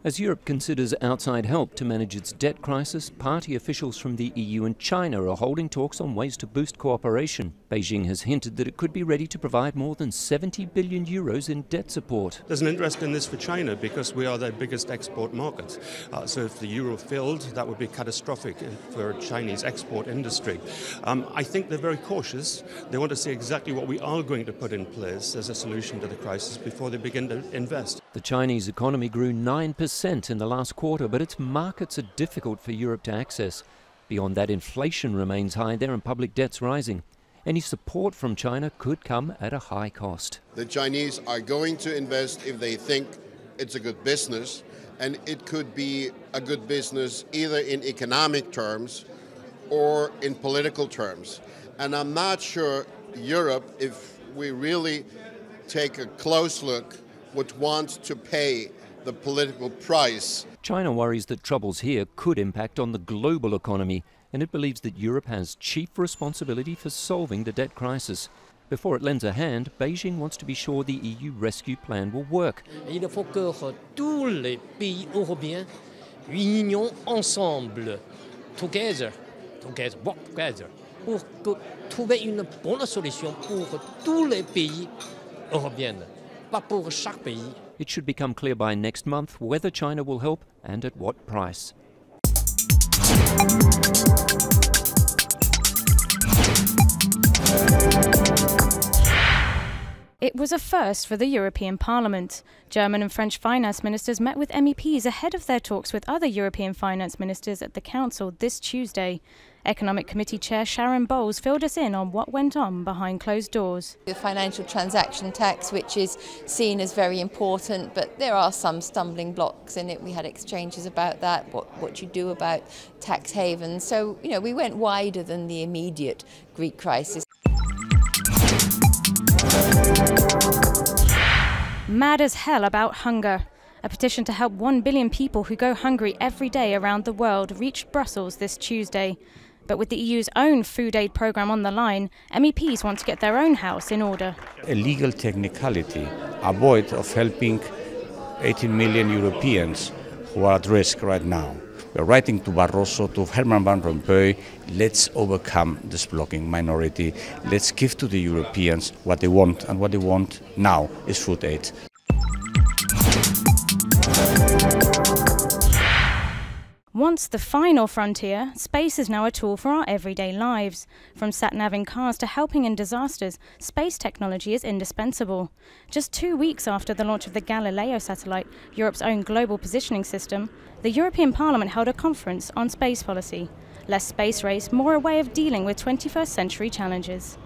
As Europe considers outside help to manage its debt crisis, party officials from the EU and China are holding talks on ways to boost cooperation. Beijing has hinted that it could be ready to provide more than 70 billion euros in debt support. There's an interest in this for China because we are their biggest export market. So if the euro failed, that would be catastrophic for Chinese export industry. I think they're very cautious. They want to see exactly what we are going to put in place as a solution to the crisis before they begin to invest. The Chinese economy grew 9% in the last quarter, but its markets are difficult for Europe to access. Beyond that, inflation remains high there and public debt's rising. Any support from China could come at a high cost. The Chinese are going to invest if they think it's a good business, and it could be a good business either in economic terms or in political terms. And I'm not sure Europe, if we really take a close look, would want to pay the political price. China worries that troubles here could impact on the global economy, and it believes that Europe has chief responsibility for solving the debt crisis. Before it lends a hand, Beijing wants to be sure the EU rescue plan will work. Il faut que tous les pays européens unions ensemble, together, work together, pour trouver une bonne solution pour tous les pays européens, pas pour chaque pays. It should become clear by next month whether China will help and at what price. It was a first for the European Parliament. German and French finance ministers met with MEPs ahead of their talks with other European finance ministers at the Council this Tuesday. Economic Committee Chair Sharon Bowles filled us in on what went on behind closed doors. The financial transaction tax, which is seen as very important, but there are some stumbling blocks in it. We had exchanges about that, what you do about tax havens. So, we went wider than the immediate Greek crisis. Mad as hell about hunger. A petition to help 1 billion people who go hungry every day around the world reached Brussels this Tuesday. But with the EU's own food aid programme on the line, MEPs want to get their own house in order. A legal technicality, avoid of helping 18 million Europeans who are at risk right now. We're writing to Barroso, to Herman Van Rompuy, let's overcome this blocking minority. Let's give to the Europeans what they want, and what they want now is food aid. Once the final frontier, space is now a tool for our everyday lives. From sat-nav in cars to helping in disasters, space technology is indispensable. Just 2 weeks after the launch of the Galileo satellite, Europe's own global positioning system, the European Parliament held a conference on space policy. Less space race, more a way of dealing with 21st century challenges.